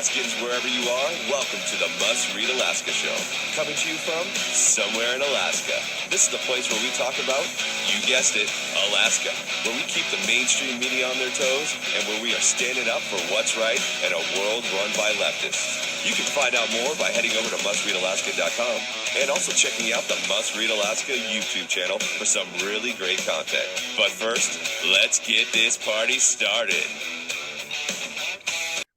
Alaskans, wherever you are, welcome to the Must Read Alaska Show. Coming to you from somewhere in Alaska. This is the place where we talk about, you guessed it, Alaska. Where we keep the mainstream media on their toes and where we are standing up for what's right in a world run by leftists. You can find out more by heading over to mustreadalaska.com and also checking out the Must Read Alaska YouTube channel for some really great content. But first, let's get this party started.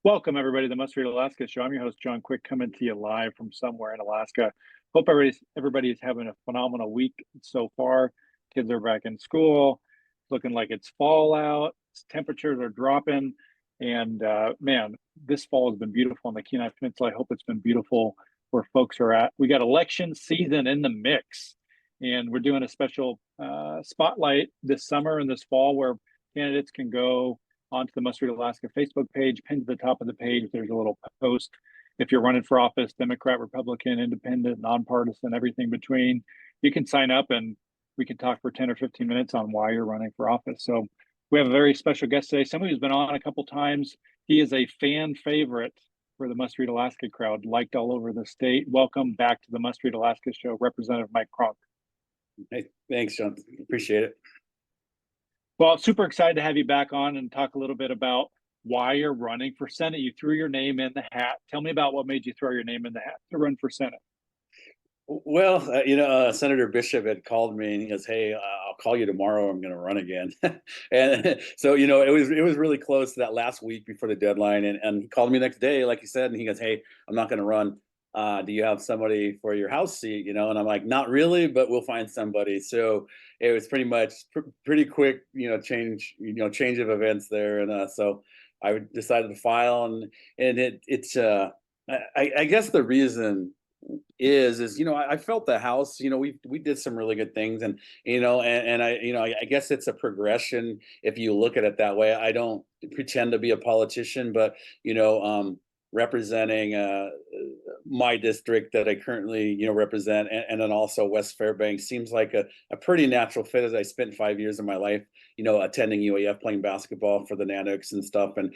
Welcome, everybody, to the Must Read Alaska Show. I'm your host, John Quick, coming to you live from somewhere in Alaska. Hope everybody is having a phenomenal week so far. Kids are back in school. Looking like it's fall out. Temperatures are dropping. And, man, this fall has been beautiful on the Kenai Peninsula. I hope it's been beautiful where folks are at. We got election season in the mix. And we're doing a special spotlight this summer and this fall where candidates can go onto the Must Read Alaska Facebook page. Pinned to the top of the page, there's a little post. If you're running for office, Democrat, Republican, independent, nonpartisan, everything between, you can sign up and we can talk for 10 or 15 minutes on why you're running for office. So we have a very special guest today, somebody who's been on a couple times. He is a fan favorite for the Must Read Alaska crowd, liked all over the state. Welcome back to the Must Read Alaska Show, Representative Mike Cronk. Hey, thanks, John. Appreciate it. Well, super excited to have you back on and talk a little bit about why you're running for Senate. You threw your name in the hat. Tell me about what made you throw your name in the hat to run for Senate. Well, Senator Bishop had called me and he goes, "Hey, I'll call you tomorrow. I'm going to run again." And so, it was really close to that last week before the deadline. And he called me the next day, like you said, and he goes, "Hey, I'm not going to run. Do you have somebody for your House seat?" And I'm like, "Not really, but we'll find somebody." So it was pretty much pretty quick, change of events there. And so I decided to file, and I guess the reason is I felt the House, we did some really good things, and I guess it's a progression if you look at it that way. I don't pretend to be a politician, but representing my district that I currently represent, and then also West Fairbanks seems like a pretty natural fit, as I spent 5 years of my life attending UAF, playing basketball for the Nanooks and stuff, and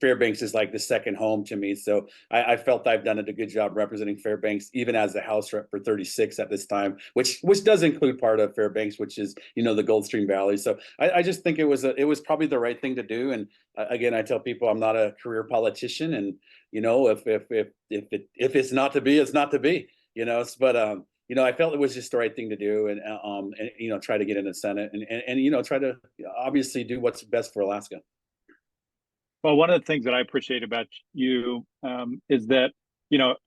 Fairbanks is like the second home to me. So I felt I've done a good job representing Fairbanks, even as the House rep for 36 at this time, which does include part of Fairbanks, which is the Goldstream Valley. So I just think it was probably the right thing to do. And again, I tell people I'm not a career politician, and if it's not to be, it's not to be. But I felt it was just the right thing to do, and try to get in the Senate, and try to obviously do what's best for Alaska. Well, one of the things that I appreciate about you is that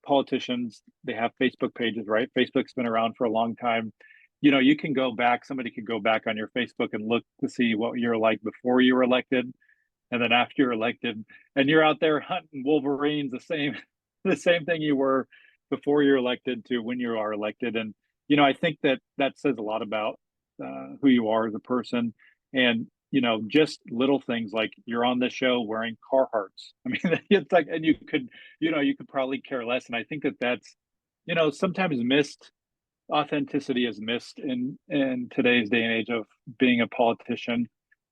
politicians, they have Facebook pages, right? Facebook's been around for a long time. You can go back. Somebody could go back on your Facebook and look to see what you're like before you were elected, and then after you're elected, and you're out there hunting wolverines, the same thing you were before you're elected to when you are elected. And I think that says a lot about who you are as a person. And just little things like you're on the show wearing Carhartts. I mean, it's like, and you could probably care less. And I think that's sometimes missed. Authenticity is missed in today's day and age of being a politician.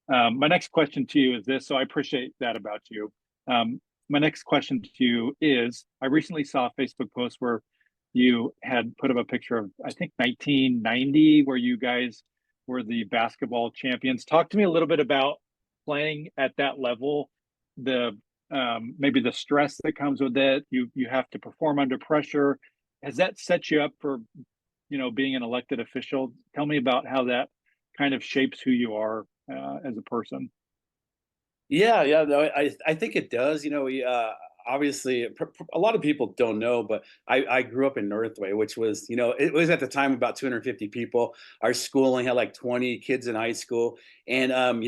My next question to you is this. So I appreciate that about you. My next question to you is, I recently saw a Facebook post where you had put up a picture of, I think, 1990, where you guys were the basketball champions. Talk to me a little bit about playing at that level, maybe the stress that comes with it. You have to perform under pressure. Has that set you up for, being an elected official? Tell me about how that kind of shapes who you are as a person. Yeah, no, I think it does. Obviously, a lot of people don't know, but I grew up in Northway, which was, it was at the time about 250 people. Our school only had like 20 kids in high school, and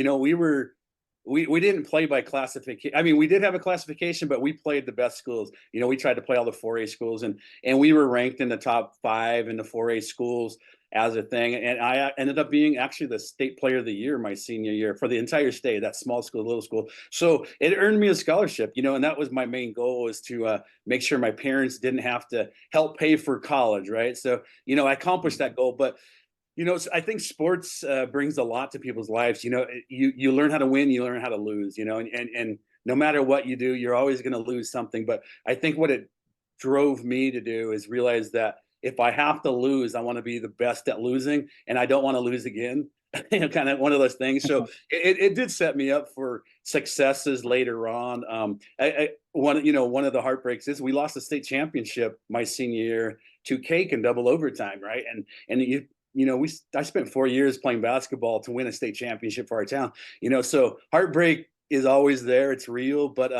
we didn't play by classification. I mean, we did have a classification, but we played the best schools. We tried to play all the 4A schools, and we were ranked in the top 5 in the 4A schools as a thing. And I ended up being actually the state player of the year my senior year for the entire state, that small school, little school. So it earned me a scholarship, and that was my main goal, was to make sure my parents didn't have to help pay for college, right? So, I accomplished that goal. But I think sports brings a lot to people's lives. You learn how to win, you learn how to lose, and no matter what you do, you're always going to lose something. But I think what it drove me to do is realize that if I have to lose, I want to be the best at losing, and I don't want to lose again. Kind of one of those things. So it did set me up for successes later on. One of the heartbreaks is we lost the state championship my senior year to Cake in double overtime, right? And I spent 4 years playing basketball to win a state championship for our town. So heartbreak is always there. It's real, but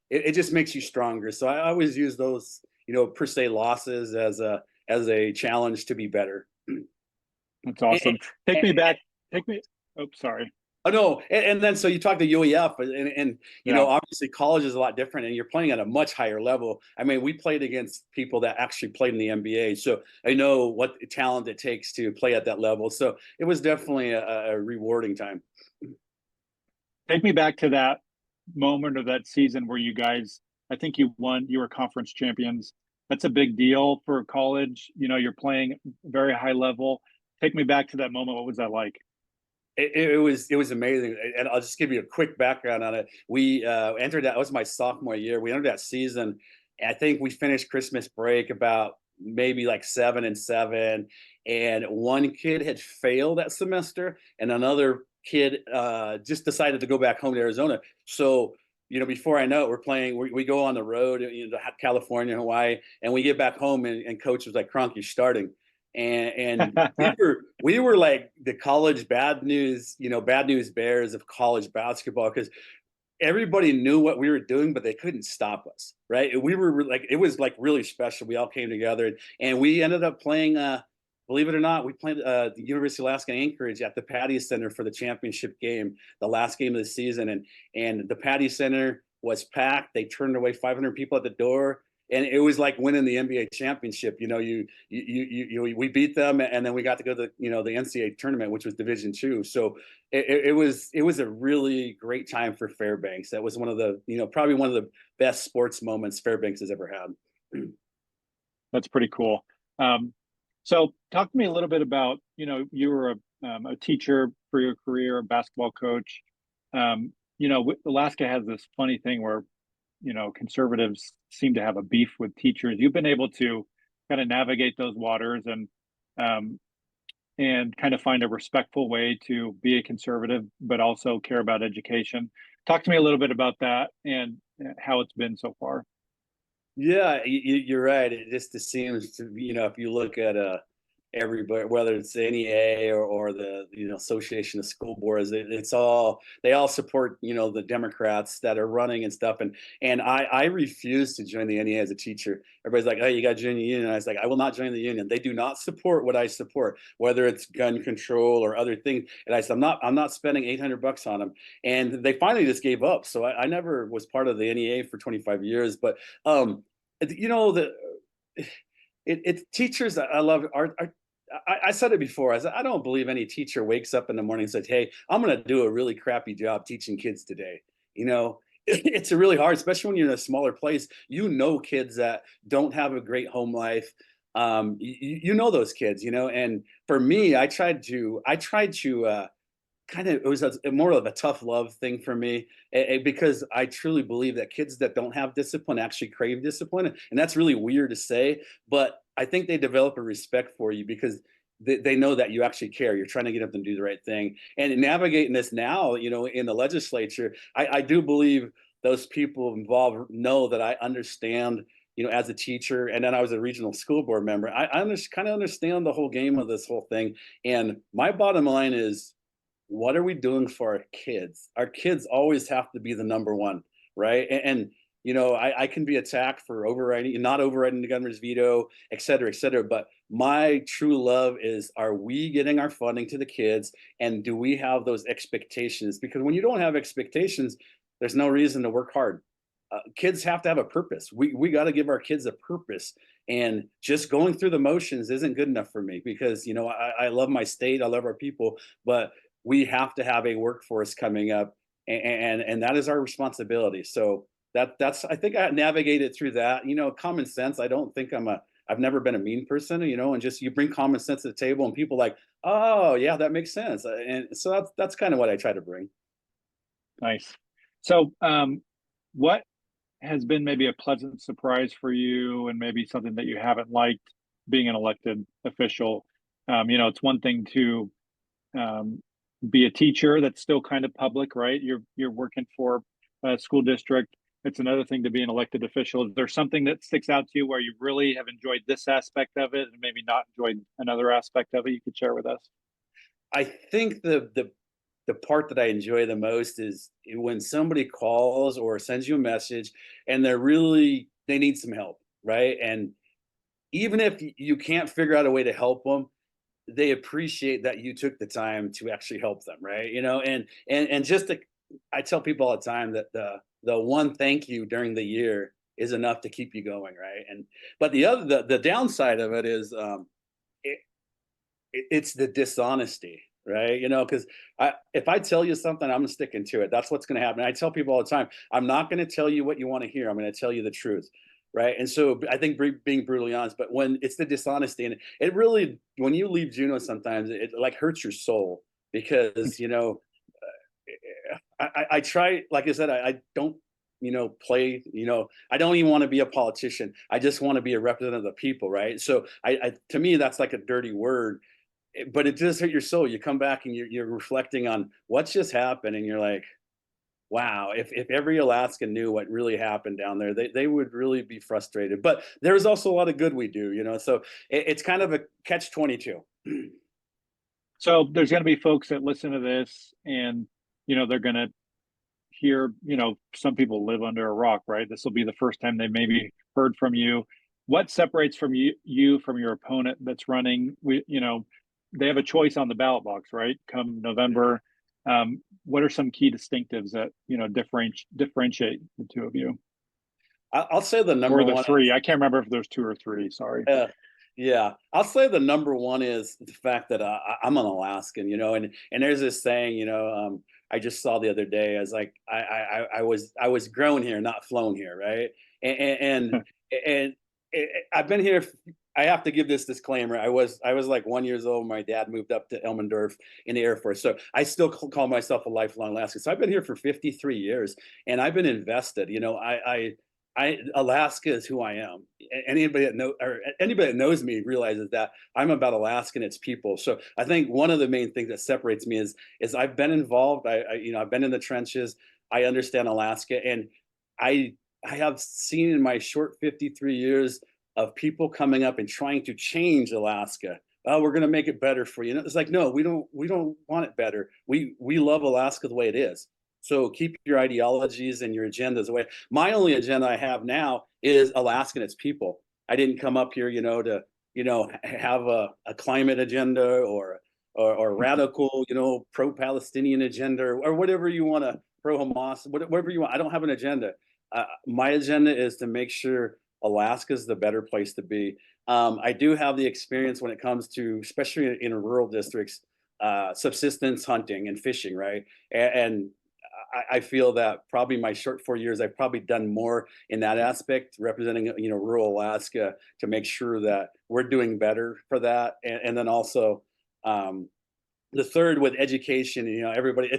it just makes you stronger. So I always use those, per se losses as a challenge to be better. That's awesome. Take me back. Oh, sorry. Oh no, and then so you talk to UEF, and obviously college is a lot different, and you're playing at a much higher level. I mean, we played against people that actually played in the NBA, so I know what talent it takes to play at that level. So it was definitely a rewarding time. Take me back to that moment of that season where you guys, I think you won, you were conference champions. That's a big deal for college. You're playing very high level. Take me back to that moment. What was that like? It was amazing, and I'll just give you a quick background on it. We entered that was my sophomore year. We entered that season. I think we finished Christmas break about maybe like 7-7, and one kid had failed that semester, and another kid just decided to go back home to Arizona. So before I know it, we're playing. We go on the road, to California, Hawaii, and we get back home, and coach was like, "Cronk, you're starting." And we were like the college bad news bears of college basketball, because everybody knew what we were doing, but they couldn't stop us, right? We were like, it was like really special. We all came together, and we ended up playing, believe it or not, we played the University of Alaska Anchorage at the Patty Center for the championship game, the last game of the season. And the Patty Center was packed. They turned away 500 people at the door. And it was like winning the NBA championship. We beat them, and then we got to go to the NCAA tournament, which was Division II. So it was a really great time for Fairbanks. That was one of the probably one of the best sports moments Fairbanks has ever had. That's pretty cool. So talk to me a little bit about you were a teacher for your career, a basketball coach. Alaska has this funny thing where conservatives seem to have a beef with teachers. You've been able to kind of navigate those waters and kind of find a respectful way to be a conservative, but also care about education. Talk to me a little bit about that and how it's been so far. Yeah, you're right. It just seems to, if you look at everybody, whether it's the NEA or the Association of School Boards, they all support the Democrats that are running and stuff. And I refuse to join the NEA as a teacher. Everybody's like, "Oh, you got to join the union." And I was like, "I will not join the union. They do not support what I support, whether it's gun control or other things." And I said, "I'm not spending $800 on them." And they finally just gave up. So I never was part of the NEA for 25 years, but it's teachers. I love are I said it before. I said, I don't believe any teacher wakes up in the morning and says, "Hey, I'm going to do a really crappy job teaching kids today." It's really hard, especially when you're in a smaller place. Kids that don't have a great home life. Those kids. And for me, I tried to it was more of a tough love thing for me, because I truly believe that kids that don't have discipline actually crave discipline. And that's really weird to say, but I think they develop a respect for you because they know that you actually care. You're trying to get them to do the right thing. And navigating this now, in the legislature, I do believe those people involved know that I understand, as a teacher, and then I was a regional school board member. I kind of understand the whole game of this whole thing. And my bottom line is, what are we doing for our kids? Our kids always have to be the number one, right? And I can be attacked for not overriding the governor's veto, et cetera, et cetera. But my true love is, are we getting our funding to the kids? And do we have those expectations? Because when you don't have expectations, there's no reason to work hard. Kids have to have a purpose. We got to give our kids a purpose. And just going through the motions isn't good enough for me, because, I love my state. I love our people, but we have to have a workforce coming up, and that is our responsibility. So that's I think I navigated through that. Common sense. I don't think I've never been a mean person, and just you bring common sense to the table, and people like, "Oh yeah, that makes sense." And so that's kind of what I try to bring. Nice. So what has been maybe a pleasant surprise for you, and maybe something that you haven't liked being an elected official? It's one thing to um, be a teacher that's still kind of public, right? You're working for a school district. It's another thing to be an elected official. Is there something that sticks out to you where you really have enjoyed this aspect of it and maybe not enjoyed another aspect of it you could share with us? I think the part that I enjoy the most is when somebody calls or sends you a message and they need some help, right? And even if you can't figure out a way to help them, they appreciate that you took the time to actually help them, right? And just to, I tell people all the time that the one thank you during the year is enough to keep you going, right? And but the downside of it is it, it's the dishonesty, right? Because if I tell you something, I'm sticking to it. That's what's going to happen. I tell people all the time, I'm not going to tell you what you want to hear. I'm going to tell you the truth, right? And so I think being brutally honest, but when it's the dishonesty, and it really, when you leave Juneau, sometimes it like hurts your soul because I try, like I said, I don't play, I don't even want to be a politician. I just want to be a representative of the people, right? So I to me that's like a dirty word, but it does hurt your soul. You come back and you're reflecting on what's just happened, and you're like, wow, if every Alaskan knew what really happened down there, they would really be frustrated. But there's also a lot of good we do, so it's kind of a catch 22. So there's going to be folks that listen to this, and they're going to hear, some people live under a rock, right? This will be the first time they maybe heard from you. What separates from you from your opponent that's running? They have a choice on the ballot box, right? Come November. What are some key distinctives that differentiate the two of you, I'll say the number or the one. three? I can't remember if there's two or three. Sorry. Yeah, I'll say the number one is the fact that I'm an Alaskan, and there's this saying, I just saw the other day. I was like, I was grown here, not flown here, right? And I've been here. I have to give this disclaimer. I was like 1 year old. My dad moved up to Elmendorf in the Air Force, so I still call myself a lifelong Alaskan. So I've been here for 53 years, and I've been invested. Alaska is who I am. Anybody that knows me realizes that I'm about Alaska and its people. So I think one of the main things that separates me is I've been involved. I've been in the trenches. I understand Alaska, and I I have seen in my short 53 years of people coming up and trying to change Alaska. Oh, we're going to make it better for you. And it's like, no, we don't want it better. We love Alaska the way it is. So keep your ideologies and your agendas away. My only agenda I have now is Alaska and its people. I didn't come up here, to, have a climate agenda or radical, pro-Palestinian agenda or whatever you want to, pro-Hamas, whatever you want. I don't have an agenda. My agenda is to make sure Alaska is the better place to be. I do have the experience when it comes to, especially in rural districts, subsistence hunting and fishing, right? And I feel that probably my short 4 years, I've probably done more in that aspect, representing rural Alaska, to make sure that we're doing better for that, and then also the third with education. Everybody,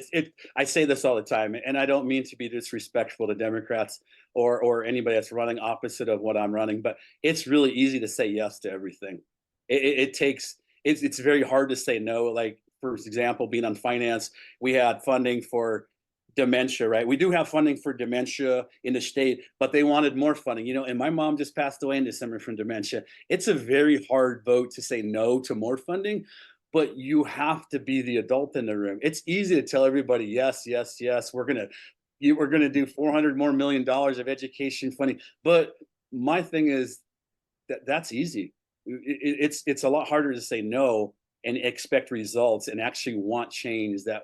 I say this all the time, and I don't mean to be disrespectful to Democrats or anybody that's running opposite of what I'm running, but it's really easy to say yes to everything. It takes it's very hard to say no. Like, for example, being on finance, we had funding for dementia, right? We do have funding for dementia in the state, but they wanted more funding, and my mom just passed away in December from dementia. It's a very hard vote to say no to more funding, but you have to be the adult in the room. It's easy to tell everybody, yes, yes, yes, we're gonna do $400 million of education funding. But my thing is that's easy. It's a lot harder to say no and expect results and actually want change that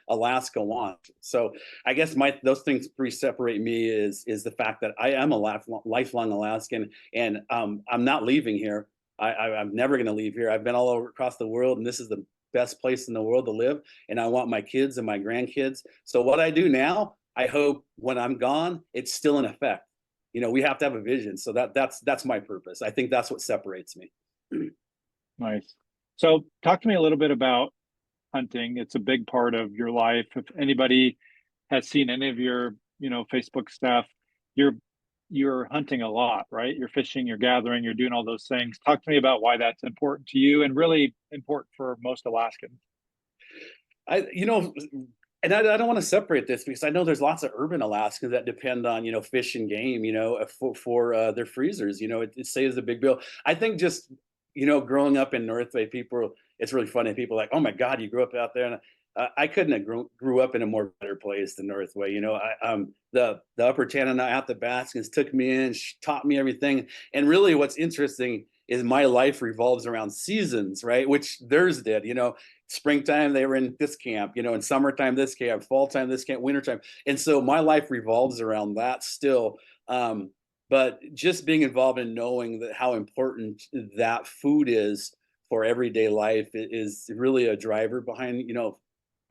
Alaska wants. So I guess those things three separate me is the fact that I am a lifelong Alaskan, and I'm not leaving here. I'm never going to leave here. I've been all over across the world, and this is the best place in the world to live. And I want my kids and my grandkids. So what I do now, I hope when I'm gone, it's still in effect. We have to have a vision. So that's my purpose. I think that's what separates me. Nice. So talk to me a little bit about hunting. It's a big part of your life. If anybody has seen any of your Facebook stuff, you're hunting a lot, right? You're fishing, you're gathering, you're doing all those things. Talk to me about why that's important to you and really important for most Alaskans. I, you know, and I don't want to separate this because I know there's lots of urban Alaskans that depend on, fish and game, for their freezers. It saves a big bill. I think just, growing up in Northway, it's really funny. People are like, oh my God, you grew up out there. And I couldn't have grew up in a more better place than Northway. The Upper Tanana at the Baskins took me in, taught me everything. And really what's interesting is my life revolves around seasons, right? Which theirs did, springtime, they were in this camp, in summertime, this camp, fall time, this camp, wintertime. And so my life revolves around that still. But just being involved in knowing that how important that food is for everyday life is really a driver behind,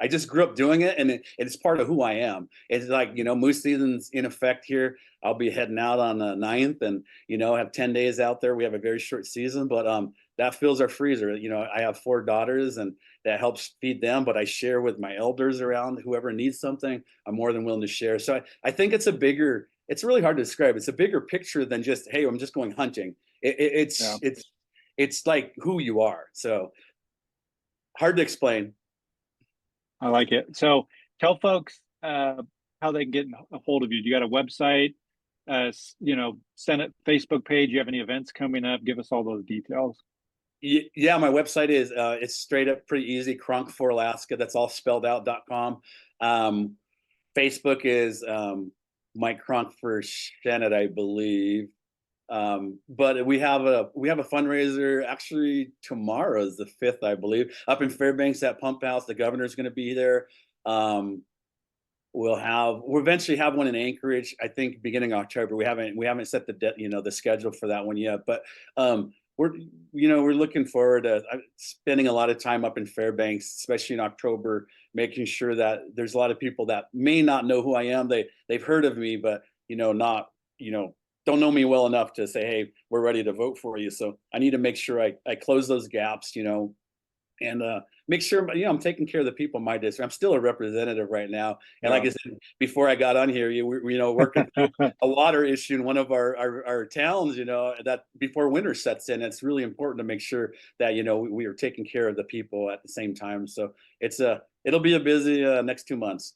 I just grew up doing it, and it's part of who I am. It's like, moose season's in effect here. I'll be heading out on the 9th and, have 10 days out there. We have a very short season, but that fills our freezer. I have 4 daughters and that helps feed them, but I share with my elders around. Whoever needs something, I'm more than willing to share. So I think it's really hard to describe. It's a bigger picture than just, hey, I'm just going hunting. It's like who you are. So hard to explain. I like it. So tell folks how they can get a hold of you. You got a website, send it Facebook page. You have any events coming up? Give us all those details. Yeah, my website is it's straight up pretty easy. Cronk for Alaska. That's all spelled out.com. Facebook is Mike Cronk for Shannon, I believe. But we have a fundraiser actually tomorrow is the 5th, I believe, up in Fairbanks at Pump House. The governor's going to be there. We'll eventually have one in Anchorage, I think beginning October. We haven't set the schedule for that one yet, but we're looking forward to spending a lot of time up in Fairbanks, especially in October, making sure that there's a lot of people that may not know who I am. They've heard of me, but don't know me well enough to say, hey, we're ready to vote for you. So I need to make sure I close those gaps, and make sure, I'm taking care of the people in my district. I'm still a representative right now. And like I said, before I got on here, we're working through a water issue in one of our towns, that before winter sets in, it's really important to make sure that, we are taking care of the people at the same time. So it'll be a busy next 2 months.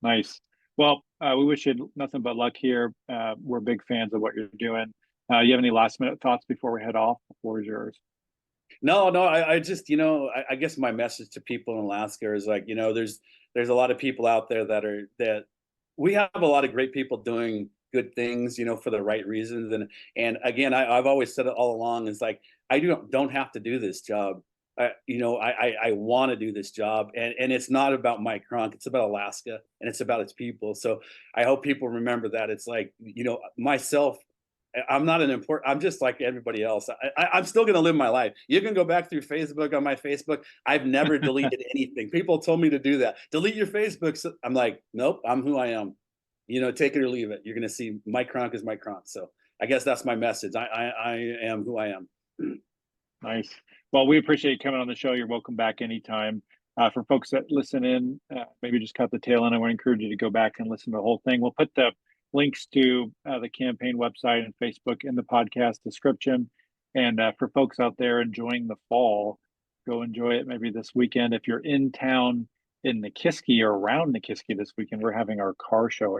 Nice. Well, we wish you nothing but luck here. We're big fans of what you're doing. You have any last minute thoughts before we head off? The floor is yours. No, I just, I guess my message to people in Alaska is like, there's a lot of people out there that we have a lot of great people doing good things, for the right reasons. And again, I've always said it all along. It's like, I don't have to do this job. I want to do this job, and it's not about Mike Cronk. It's about Alaska, and it's about its people. So I hope people remember that. It's like, myself, I'm just like everybody else. I'm still going to live my life. You can go back through Facebook on my Facebook. I've never deleted anything. People told me to do that. Delete your Facebook. So I'm like, nope, I'm who I am. Take it or leave it. You're going to see Mike Cronk is Mike Cronk. So I guess that's my message. I am who I am. Nice. Well, we appreciate you coming on the show. You're welcome back anytime. For folks that listen in, maybe just cut the tail end. I want to encourage you to go back and listen to the whole thing. We'll put the links to the campaign website and Facebook in the podcast description. And for folks out there enjoying the fall, go enjoy it maybe this weekend. If you're in town in Nikiski or around Nikiski this weekend, we're having our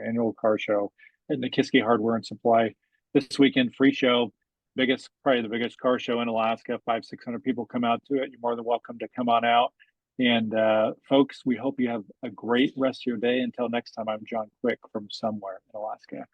annual car show at Nikiski Hardware and Supply this weekend. Free show. Probably the biggest car show in Alaska. 500-600 people come out to it. You're more than welcome to come on out. And folks, we hope you have a great rest of your day. Until next time, I'm John Quick from somewhere in Alaska.